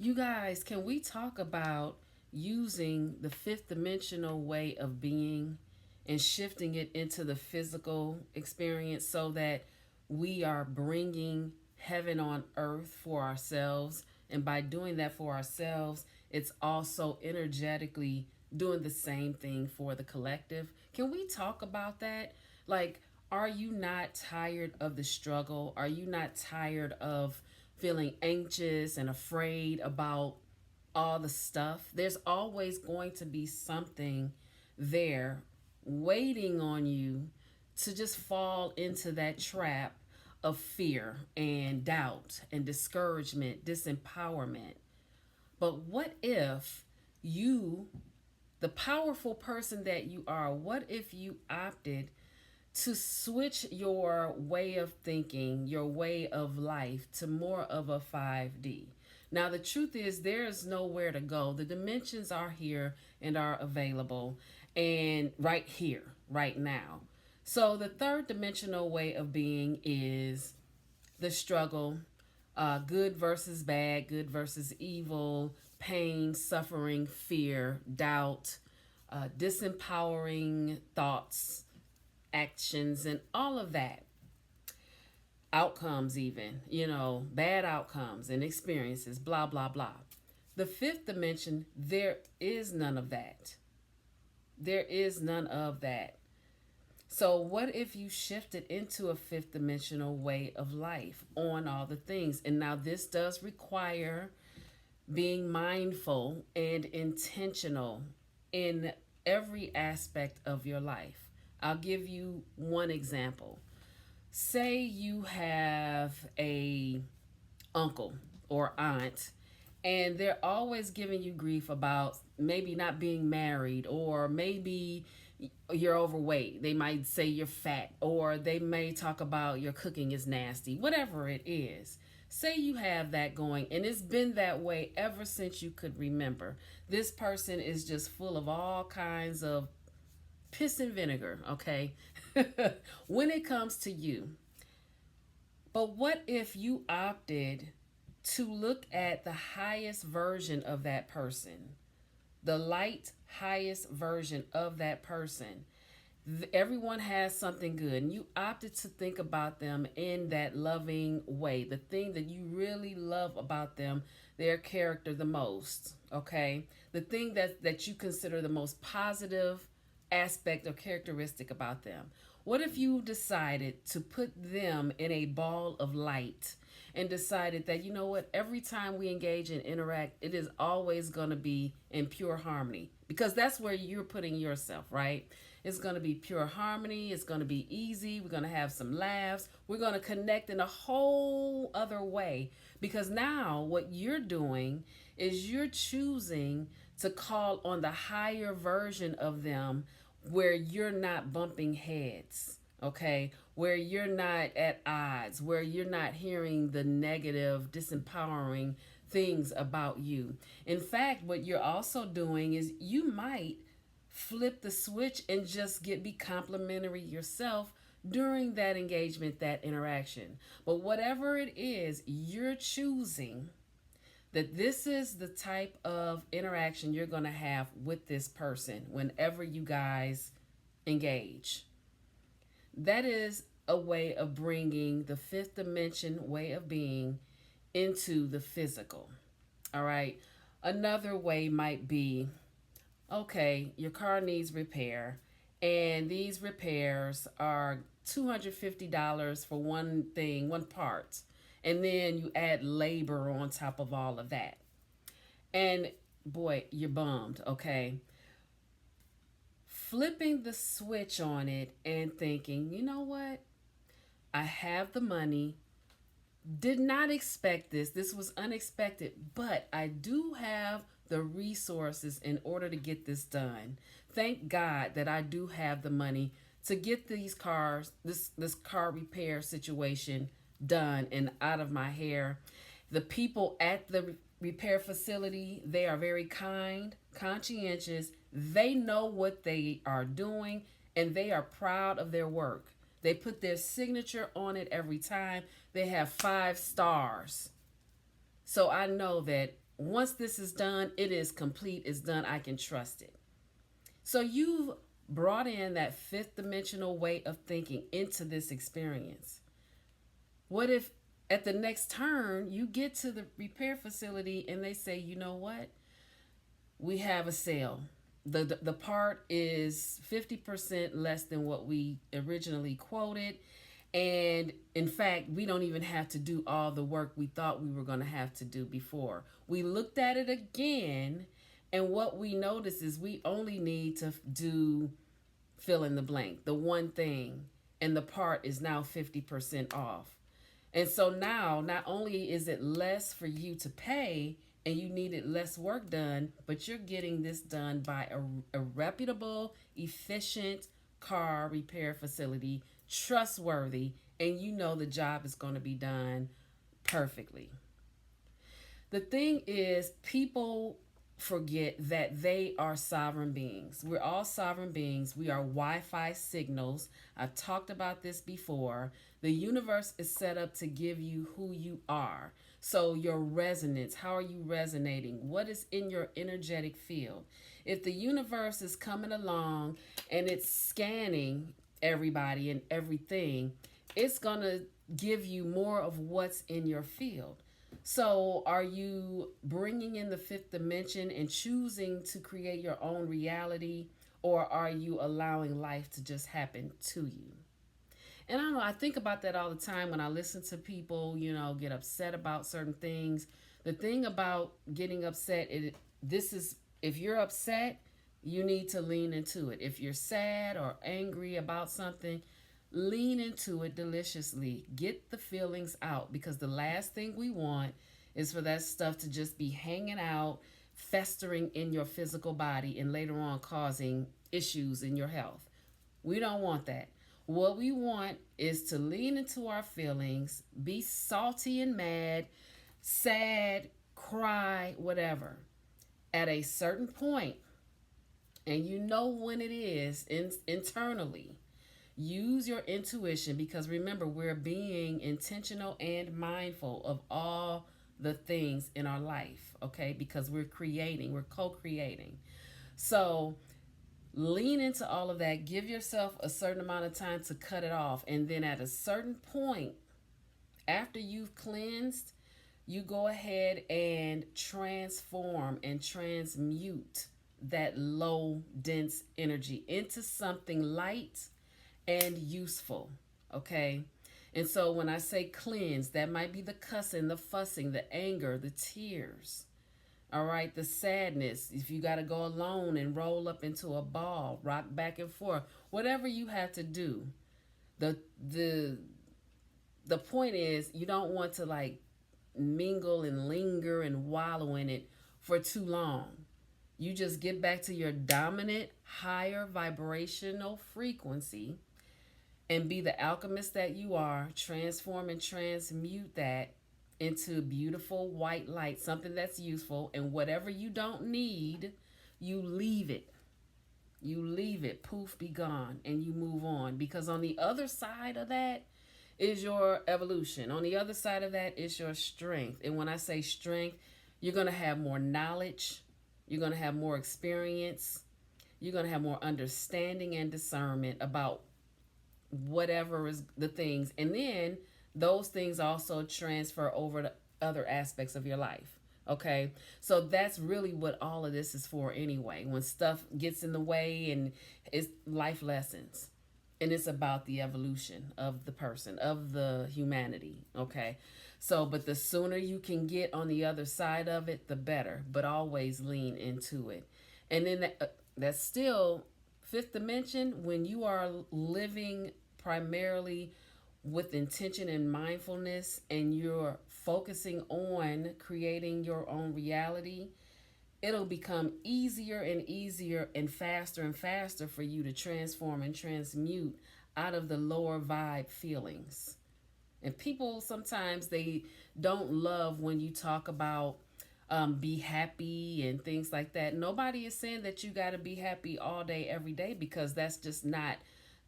You guys, can we talk about using the fifth dimensional way of being and shifting it into the physical experience so that we are bringing heaven on earth for ourselves? And by doing that for ourselves, it's also energetically doing the same thing for the collective. Can we talk about that? Like, are you not tired of the struggle? Are you not tired of feeling anxious and afraid about all the stuff? There's always going to be something there waiting on you to just fall into that trap of fear and doubt and discouragement, disempowerment. But what if you, the powerful person that you are, what if you opted to switch your way of thinking, your way of life to more of a 5D? Now, the truth is, there is nowhere to go. The dimensions are here and are available, and right here, right now. So, the third dimensional way of being is the struggle, good versus bad, good versus evil, pain, suffering, fear, doubt, disempowering thoughts, actions, and all of that. Outcomes, even, bad outcomes and experiences, blah, blah, blah. The fifth dimension, there is none of that. There is none of that. So, what if you shifted into a fifth dimensional way of life on all the things? And now, this does require being mindful and intentional in every aspect of your life. I'll give you one example. Say you have a uncle or aunt and they're always giving you grief about maybe not being married, or maybe you're overweight. They might say you're fat, or they may talk about your cooking is nasty, whatever it is. Say you have that going, and it's been that way ever since you could remember. This person is just full of all kinds of piss and vinegar, okay? When it comes to you. But what if you opted to look at the highest version of that person, the light, highest version of that person? Everyone has something good, and you opted to think about them in that loving way, the thing that you really love about them, their character the most, okay? The thing that you consider the most positive aspect or characteristic about them. What if you decided to put them in a ball of light and decided that, you know what, every time we engage and interact, it is always going to be in pure harmony? Because that's where you're putting yourself, right? It's going to be pure harmony. It's going to be easy. We're going to have some laughs. We're going to connect in a whole other way. Because now what you're doing is you're choosing to call on the higher version of them, where you're not bumping heads, okay? Where you're not at odds, where you're not hearing the negative, disempowering things about you. In fact, what you're also doing is you might flip the switch and just be complimentary yourself during that engagement, that interaction. But whatever it is, you're choosing that this is the type of interaction you're going to have with this person whenever you guys engage. That is a way of bringing the fifth dimension way of being into the physical. All right. Another way might be, okay, your car needs repair, and these repairs are $250 for one thing, one part. And then you add labor on top of all of that. And boy, you're bummed, okay? Flipping the switch on it and thinking, you know what? I have the money. Did not expect this. This was unexpected, but I do have the resources in order to get this done. Thank God that I do have the money to get these cars, this car repair situation done and out of my hair. The people at the repair facility, they are very kind, conscientious. They know what they are doing, and they are proud of their work. They put their signature on it every time. They have 5 stars. So I know that once this is done, it is complete, it's done, I can trust it. So you've brought in that fifth dimensional way of thinking into this experience. What if at the next turn you get to the repair facility and they say, you know what? We have a sale. The part is 50% less than what we originally quoted. And in fact, we don't even have to do all the work we thought we were going to have to do before. We looked at it again, and what we noticed is we only need to do fill in the blank, the one thing, and the part is now 50% off. And so now, not only is it less for you to pay and you needed less work done, but you're getting this done by a reputable, efficient car repair facility, trustworthy, and you know the job is going to be done perfectly. The thing is, people forget that they are sovereign beings. We're all sovereign beings. We are Wi Fi signals. I've talked about this before. The universe is set up to give you who you are. So, your resonance, how are you resonating? What is in your energetic field? If the universe is coming along and it's scanning everybody and everything, it's going to give you more of what's in your field. So, are you bringing in the fifth dimension and choosing to create your own reality, or are you allowing life to just happen to you? And I don't know, I think about that all the time when I listen to people, get upset about certain things. The thing about getting upset, this is, if you're upset, you need to lean into it. If you're sad or angry about something, lean into it deliciously. Get the feelings out, because the last thing we want is for that stuff to just be hanging out, festering in your physical body, and later on causing issues in your health. We don't want that. What we want is to lean into our feelings, be salty and mad, sad, cry, whatever. At a certain point, and you know when it is internally, use your intuition, because remember, we're being intentional and mindful of all the things in our life, okay? Because we're co-creating. So lean into all of that. Give yourself a certain amount of time to cut it off. And then at a certain point, after you've cleansed, you go ahead and transform and transmute that low, dense energy into something light and useful, okay? And so when I say cleanse, that might be the cussing, the fussing, the anger, the tears, all right, the sadness. If you got to go alone and roll up into a ball, rock back and forth, whatever you have to do. The the the point is, you don't want to like mingle and linger and wallow in it for too long. You just get back to your dominant, higher vibrational frequency and be the alchemist that you are. Transform and transmute that into beautiful white light, something that's useful. And whatever you don't need, you leave it. You leave it, poof, be gone, and you move on. Because on the other side of that is your evolution. On the other side of that is your strength. And when I say strength, you're going to have more knowledge, you're going to have more experience, you're going to have more understanding and discernment about whatever is the things. And then those things also transfer over to other aspects of your life. Okay, so that's really what all of this is for anyway. When stuff gets in the way, and it's life lessons, and it's about the evolution of the person, of the humanity. Okay, so but the sooner you can get on the other side of it, the better. But always lean into it. And then that's still fifth dimension. When you are living primarily with intention and mindfulness, and you're focusing on creating your own reality, it'll become easier and easier and faster for you to transform and transmute out of the lower vibe feelings. And people sometimes they don't love when you talk about be happy and things like that. Nobody is saying that you got to be happy all day, every day, because that's just not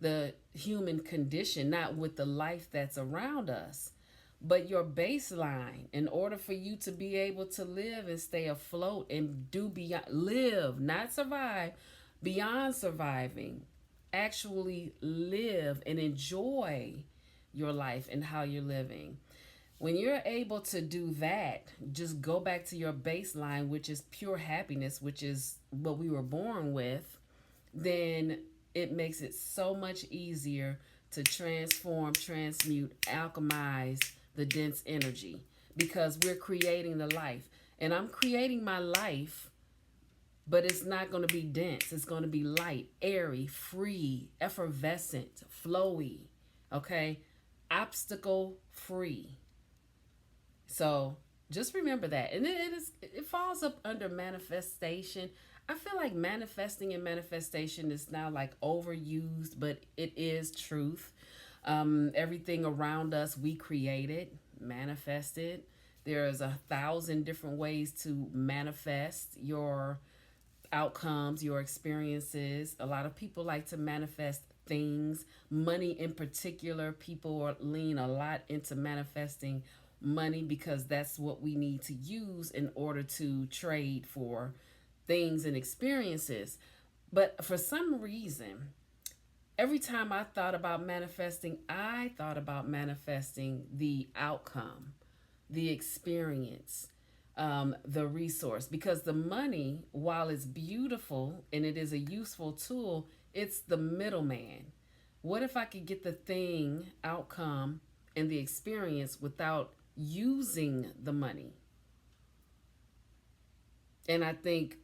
the human condition, not with the life that's around us. But your baseline, in order for you to be able to live and stay afloat and do beyond, live, not survive, beyond surviving, actually live and enjoy your life and how you're living. When you're able to do that, just go back to your baseline, which is pure happiness, which is what we were born with, then it makes it so much easier to transform, transmute, alchemize the dense energy because we're creating the life. And I'm creating my life, but it's not going to be dense. It's going to be light, airy, free, effervescent, flowy, okay? Obstacle free. So just remember that. And it falls up under manifestation. I feel like manifesting and manifestation is now like overused, but it is truth. Everything around us we created, manifested. There's 1,000 different ways to manifest your outcomes, your experiences. A lot of people like to manifest things. Money in particular, people lean a lot into manifesting money because that's what we need to use in order to trade for things and experiences. But for some reason, every time I thought about manifesting, I thought about manifesting the outcome, the experience, the resource. Because the money, while it's beautiful and it is a useful tool, it's the middleman. What if I could get the thing, outcome, and the experience without using the money? And I think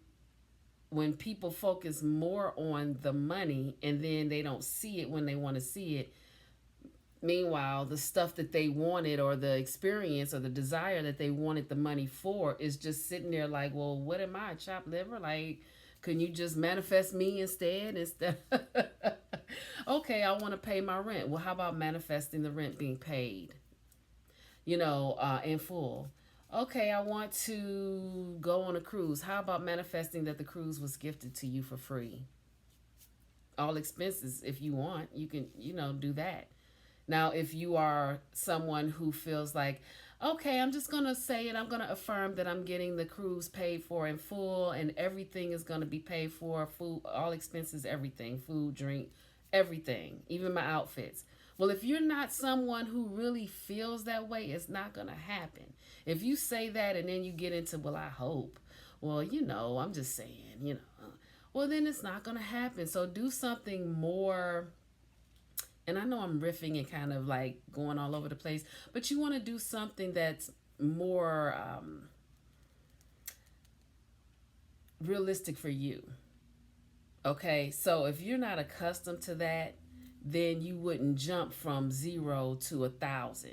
when people focus more on the money and then they don't see it when they want to see it, meanwhile, the stuff that they wanted or the experience or the desire that they wanted the money for is just sitting there like, well, what am I, chopped liver? Like, can you just manifest me instead? Okay, I want to pay my rent. Well, how about manifesting the rent being paid, in full? Okay, I want to go on a cruise. How about manifesting that the cruise was gifted to you for free? All expenses, if you want, you can, do that. Now, if you are someone who feels like, okay, I'm just going to say it, I'm going to affirm that I'm getting the cruise paid for in full and everything is going to be paid for, food, all expenses, everything, food, drink, everything, even my outfits. Well, if you're not someone who really feels that way, it's not going to happen. If you say that and then you get into, well, I hope, well, I'm just saying, well, then it's not going to happen. So do something more. And I know I'm riffing and kind of like going all over the place, but you want to do something that's more realistic for you. Okay, so if you're not accustomed to that, then you wouldn't jump from 0 to 1,000.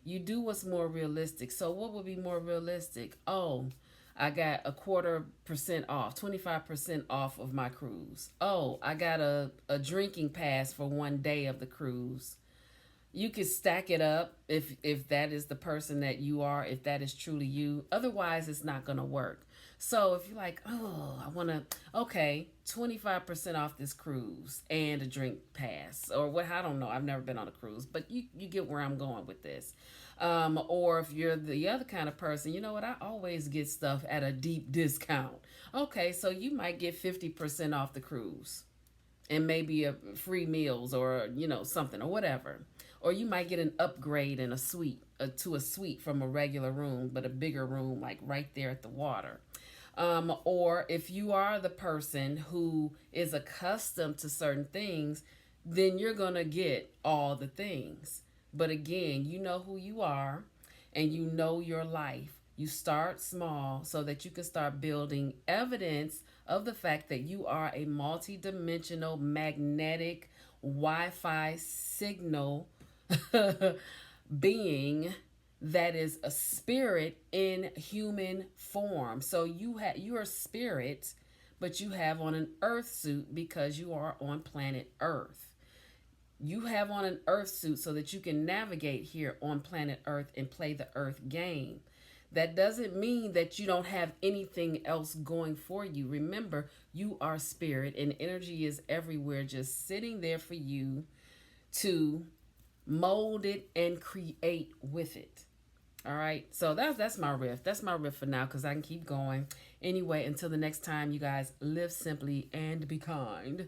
You do what's more realistic. So what would be more realistic? Oh, I got a 25% off, 25% off of my cruise. Oh, I got a drinking pass for one day of the cruise. You can stack it up if that is the person that you are, if that is truly you. Otherwise, it's not going to work. So if you're like, oh, I want to, okay, 25% off this cruise and a drink pass or what, I don't know. I've never been on a cruise, but you get where I'm going with this. Or if you're the other kind of person, you know what? I always get stuff at a deep discount. Okay, so you might get 50% off the cruise and maybe a free meals or, something or whatever. Or you might get an upgrade in a suite to a suite from a regular room, but a bigger room, like right there at the water. Or if you are the person who is accustomed to certain things, then you're going to get all the things. But again, you know who you are and you know your life. You start small so that you can start building evidence of the fact that you are a multidimensional magnetic Wi-Fi signal being that is a spirit in human form. So you're a spirit, but you have on an earth suit because you are on planet Earth. You have on an earth suit so that you can navigate here on planet Earth and play the earth game. That doesn't mean that you don't have anything else going for you. Remember, you are spirit and energy is everywhere, just sitting there for you to mold it and create with it. All right, so that's my riff. That's my riff for now because I can keep going. Anyway, until the next time, you guys live simply and be kind.